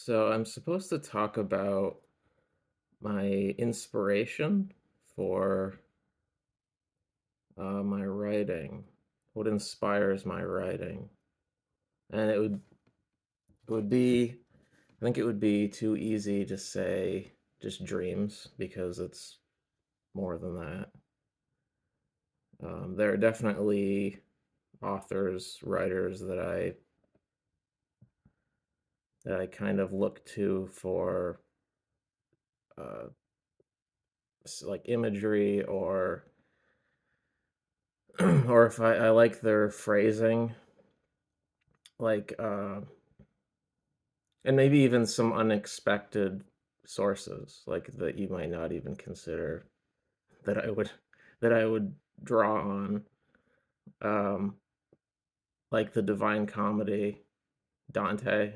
So I'm supposed to talk about my inspiration for my writing, what inspires my writing, and it would be I think it would be too easy to say just dreams because it's more than that. There are definitely authors, writers that I kind of look to for uh, like imagery or or if I like their phrasing, like and maybe even some unexpected sources like that you might not even consider that I would draw on, um like the Divine Comedy, Dante.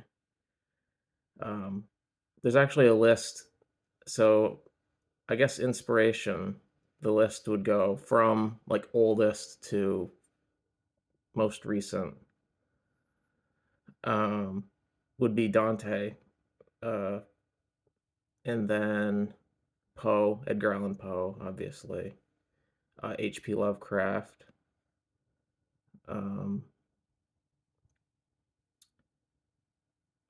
um there's actually a list. So I guess inspiration, the list would go from like oldest to most recent. um would be Dante, uh and then Poe, Edgar Allan Poe, obviously, H.P. Lovecraft, um,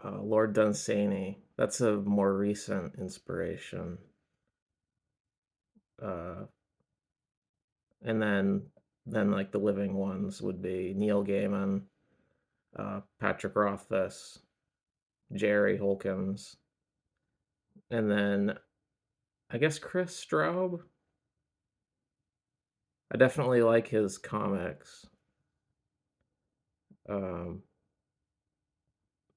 Lord Dunsany. That's a more recent inspiration. Uh, and then like the living ones would be Neil Gaiman, Patrick Rothfuss, Jerry Holkins, and then I guess Chris Straub. I definitely like his comics. Um,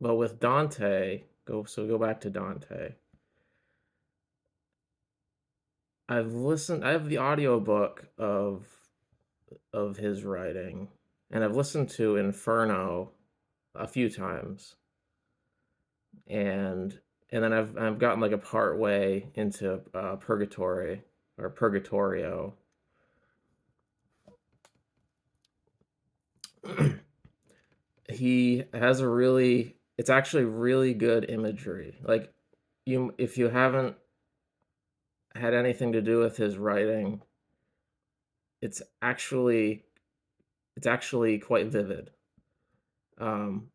but with Dante, go back to Dante. I have the audiobook of his writing, and I've listened to Inferno a few times, and then I've gotten like a part way into Purgatory or Purgatorio. He has a really it's actually really good imagery. Like, if you haven't had anything to do with his writing, it's actually it's actually quite vivid. Um,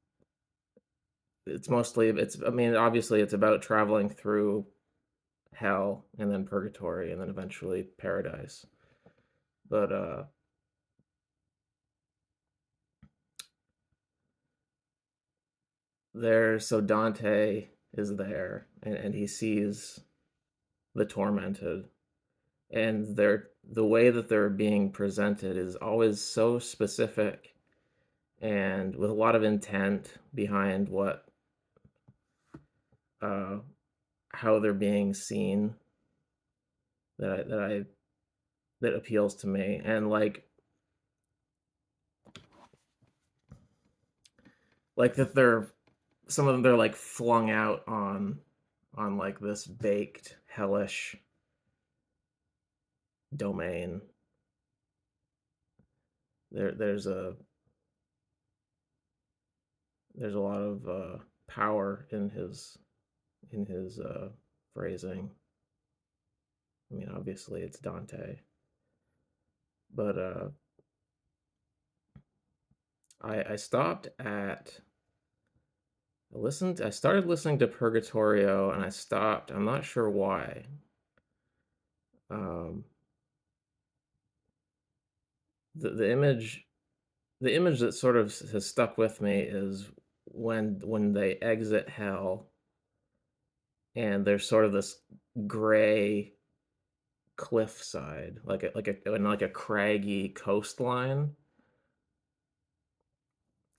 it's I mean, obviously it's about traveling through hell and then purgatory and then eventually paradise. But there so Dante is there, and he sees the tormented, and the way that they're being presented is always so specific and with a lot of intent behind what uh how they're being seen, that appeals to me. And like that they're some of them, they're like flung out on like this baked hellish domain. There's a lot of power in his phrasing. I mean, obviously it's Dante, but I stopped at I started listening to Purgatorio and I stopped. I'm not sure why. Um, the image the image that sort of has stuck with me is when they exit hell, and there's sort of this gray cliffside, like a craggy coastline,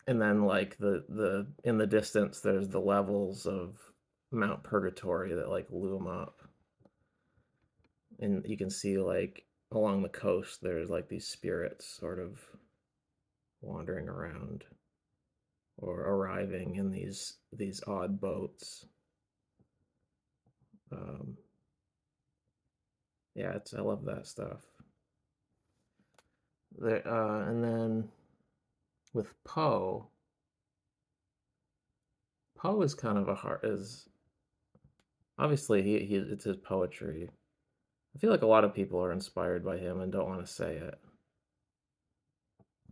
and then like the in the distance there's the levels of Mount Purgatory that like loom up, and you can see like along the coast there's like these spirits sort of wandering around or arriving in these odd boats. Um, yeah, I love that stuff. And then with Poe, Poe is kind of a hard is. Obviously, he it's his poetry. I feel like a lot of people are inspired by him and don't want to say it.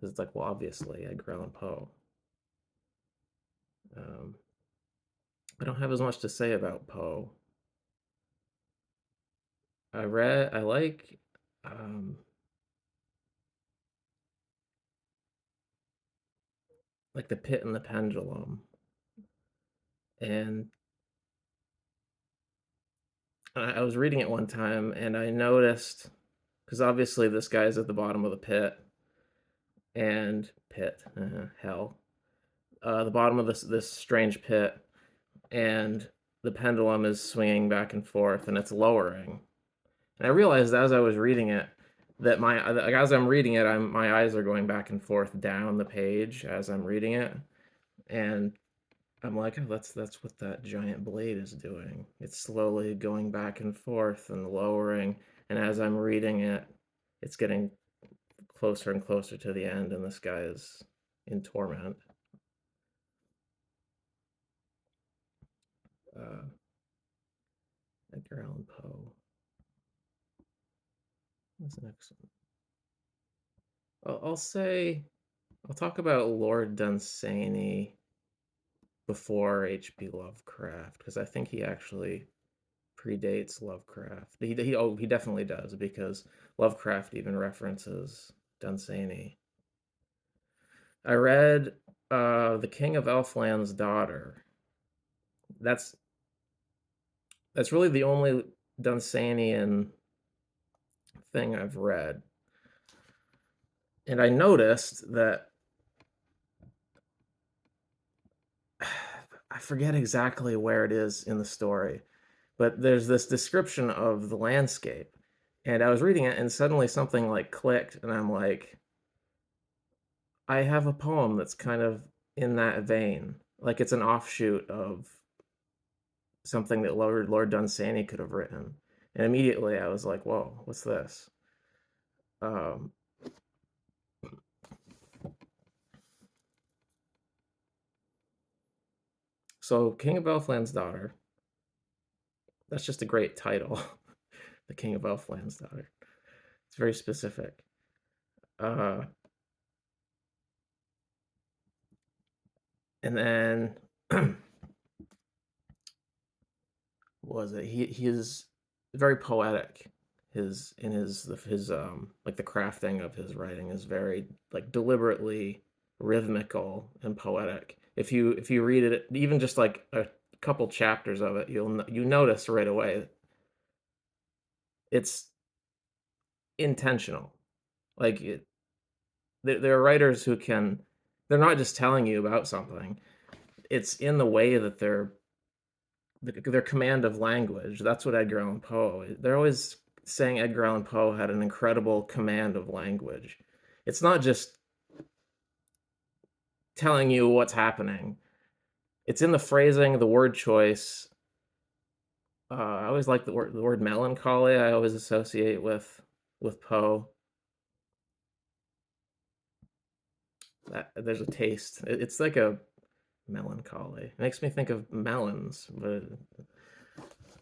'Cause it's like, well, obviously, Edgar Allan Poe. Um, I don't have as much to say about Poe. I um, like The Pit and the Pendulum, and I was reading it one time, and I noticed because obviously this guy's at the bottom of the pit, and hell, the bottom of this strange pit, and the pendulum is swinging back and forth, and it's lowering. And I realized as I was reading it that as I'm reading it, my eyes are going back and forth down the page as I'm reading it, and I'm like, oh, that's what that giant blade is doing. It's slowly going back and forth and lowering, and as I'm reading it, it's getting closer and closer to the end, and this guy is in torment. Uh, Edgar Allan Poe. What's the next one? I'll talk about Lord Dunsany before H.P. Lovecraft because I think he actually predates Lovecraft. He definitely does because Lovecraft even references Dunsany. I read The King of Elfland's Daughter. That's that's really the only Dunsanian thing I've read. And I noticed that I forget exactly where it is in the story, but there's this description of the landscape. And I was reading it and suddenly something like clicked and I'm like, I have a poem that's kind of in that vein. Like it's an offshoot of something that Lord Dunsany could have written. And immediately I was like, whoa, what's this? Um, so King of Elfland's Daughter, that's just a great title. The King of Elfland's Daughter. It's very specific. Uh, and then was it? He is very poetic. His like the crafting of his writing is very like deliberately rhythmical and poetic. If you read it, even just like a couple chapters of it, you notice right away it's intentional. Like there are writers who can they're not just telling you about something. It's in the way that their command of language. That's what Edgar Allan Poe. They're always saying Edgar Allan Poe had an incredible command of language. It's not just telling you what's happening. It's in the phrasing, the word choice. I always like the word melancholy. I always associate with Poe. There's a taste. It's like a melancholy. It makes me think of melons, but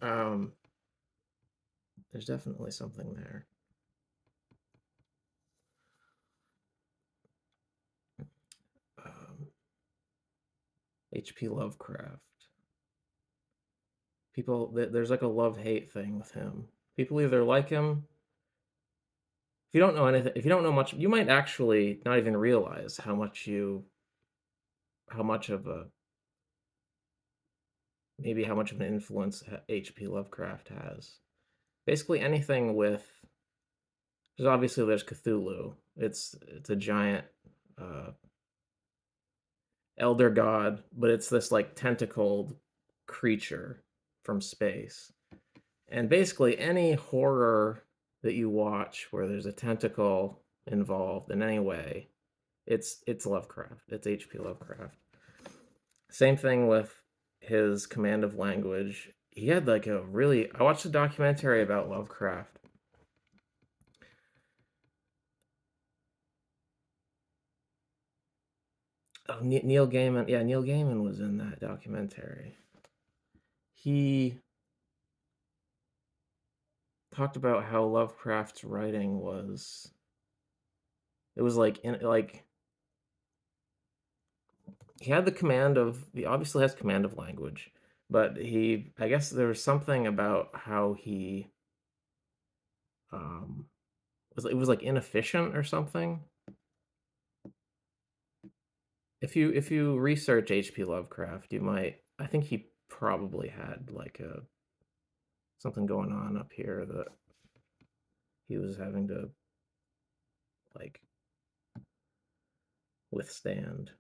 um, there's definitely something there. Um, H.P. Lovecraft. There's like a love hate thing with him. People either like him. If you don't know anything, if you don't know much, you might actually not even realize how much of a maybe how much of an influence H.P. Lovecraft has. Basically anything with there's obviously there's Cthulhu. It's a giant uh, elder god, but it's this like tentacled creature from space. And basically any horror that you watch where there's a tentacle involved in any way, it's Lovecraft. It's H.P. Lovecraft. Same thing with his command of language. He had like a really I watched a documentary about Lovecraft. Oh, Neil Gaiman. Yeah, Neil Gaiman was in that documentary. He talked about how Lovecraft's writing was it was like in like he had the command of he obviously has command of language, but he I guess there was something about how he um it was like inefficient or something. If you research H.P. Lovecraft, you might I think he probably had like a something going on up here that he was having to like withstand.